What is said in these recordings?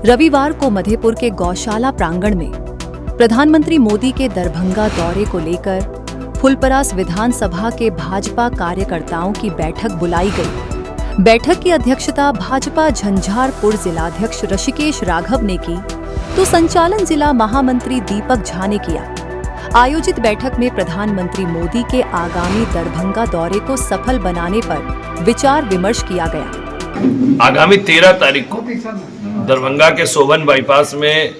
रविवार को मधेपुर के गौशाला प्रांगण में प्रधानमंत्री मोदी के दरभंगा दौरे को लेकर फुलपरास विधानसभा के भाजपा कार्यकर्ताओं की बैठक बुलाई गई। बैठक की अध्यक्षता भाजपा झंझारपुर जिलाध्यक्ष ऋषिकेश राघव ने की तो संचालन जिला महामंत्री दीपक झा ने किया। आयोजित बैठक में प्रधानमंत्री मोदी के आगामी दरभंगा दौरे को सफल बनाने पर विचार विमर्श किया गया। आगामी 13 तारीख को दरभंगा के शोभन बाईपास में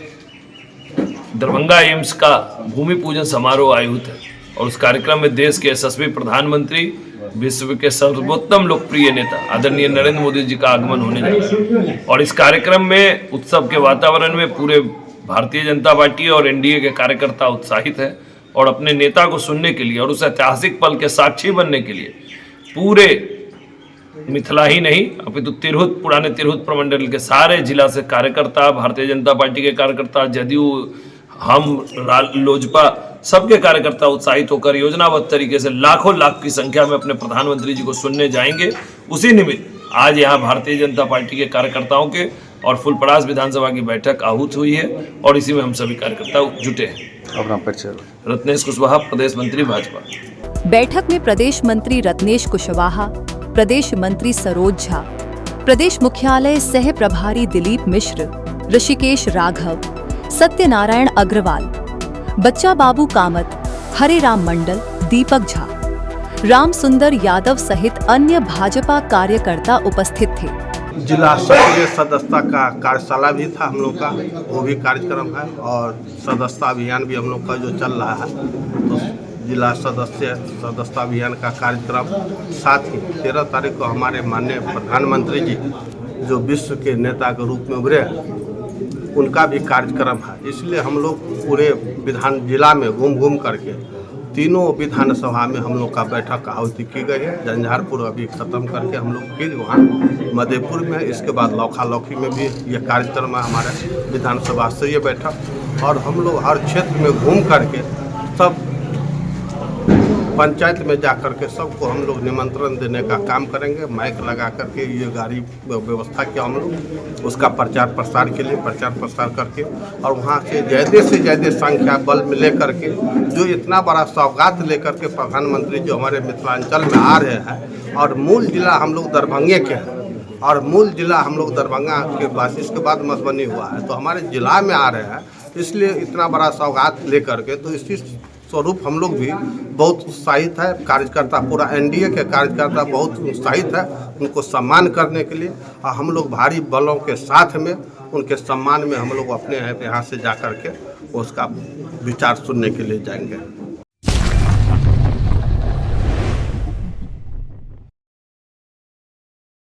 दरभंगा एम्स का भूमि पूजन समारोह आयोजित है और उस कार्यक्रम में देश के यशस्वी प्रधानमंत्री, विश्व के सर्वोत्तम लोकप्रिय नेता आदरणीय नरेंद्र मोदी जी का आगमन होने जा रहा है। और इस कार्यक्रम में उत्सव के वातावरण में पूरे भारतीय जनता पार्टी और एनडीए के कार्यकर्ता उत्साहित है और अपने नेता को सुनने के लिए और उस ऐतिहासिक पल के साक्षी बनने के लिए पूरे मिथिला ही नहीं अपितु तिरहुत, पुराने तिरहुत प्रमंडल के सारे जिला से कार्यकर्ता, भारतीय जनता पार्टी के कार्यकर्ता, जदयू, हम, लोजपा, सबके कार्यकर्ता उत्साहित होकर योजनाबद्ध तरीके से लाखों लाख की संख्या में अपने प्रधानमंत्री जी को सुनने जाएंगे। उसी निमित्त आज यहाँ भारतीय जनता पार्टी के कार्यकर्ताओं के और फुलपरास विधानसभा की बैठक आहूत हुई है और इसी में हम सभी कार्यकर्ता जुटे हैं। अपना परिचय। रत्नेश कुशवाहा, प्रदेश मंत्री भाजपा। बैठक में प्रदेश मंत्री रत्नेश कुशवाहा, प्रदेश मंत्री सरोज झा, प्रदेश मुख्यालय सह प्रभारी दिलीप मिश्र, ऋषिकेश राघव, सत्यनारायण अग्रवाल, बच्चा बाबू कामत, हरे राम मंडल, दीपक झा, राम सुंदर यादव सहित अन्य भाजपा कार्यकर्ता उपस्थित थे। जिला सक्रिय सदस्यता का कार्यशाला भी था हम लोग का, वो भी कार्यक्रम है और सदस्यता अभियान भी हम लोग का जो चल रहा है, तो जिला सदस्यता अभियान का कार्यक्रम, साथ ही 13 तारीख को हमारे माननीय प्रधानमंत्री जी जो विश्व के नेता के रूप में उभरे हैं उनका भी कार्यक्रम है। इसलिए हम लोग पूरे जिला में घूम करके तीनों विधानसभा में हम लोग का बैठक आहुति की गई है। झंझारपुर अभी ख़त्म करके हम लोग फिर वहाँ मधेपुर में, इसके बाद लौखा लौखी में भी ये कार्यक्रम है हमारे विधानसभा स्तरीय बैठक। और हम लोग हर क्षेत्र में घूम करके सब पंचायत में जा कर के सबको हम लोग निमंत्रण देने का काम करेंगे। माइक लगा करके ये गाड़ी व्यवस्था किया हम लोग, उसका प्रचार प्रसार के लिए प्रचार प्रसार करके और वहाँ से ज़्यादा संख्या बल में लेकर के जो इतना बड़ा सौगात लेकर के प्रधानमंत्री जो हमारे मिथिलांचल में आ रहे हैं और मूल जिला हम लोग दरभंगे के हैं और मूल जिला हम लोग दरभंगा के पास, इसके बाद मधुबनी हुआ है, तो हमारे जिला में आ रहे हैं, इसलिए इतना बड़ा सौगात लेकर के, तो इसी स्वरूप हम लोग भी बहुत उत्साहित है। कार्यकर्ता, पूरा एनडीए के कार्यकर्ता बहुत उत्साहित है उनको सम्मान करने के लिए और हम लोग भारी बलों के साथ में उनके सम्मान में हम लोग अपने यहाँ से जा कर के उसका विचार सुनने के लिए जाएंगे।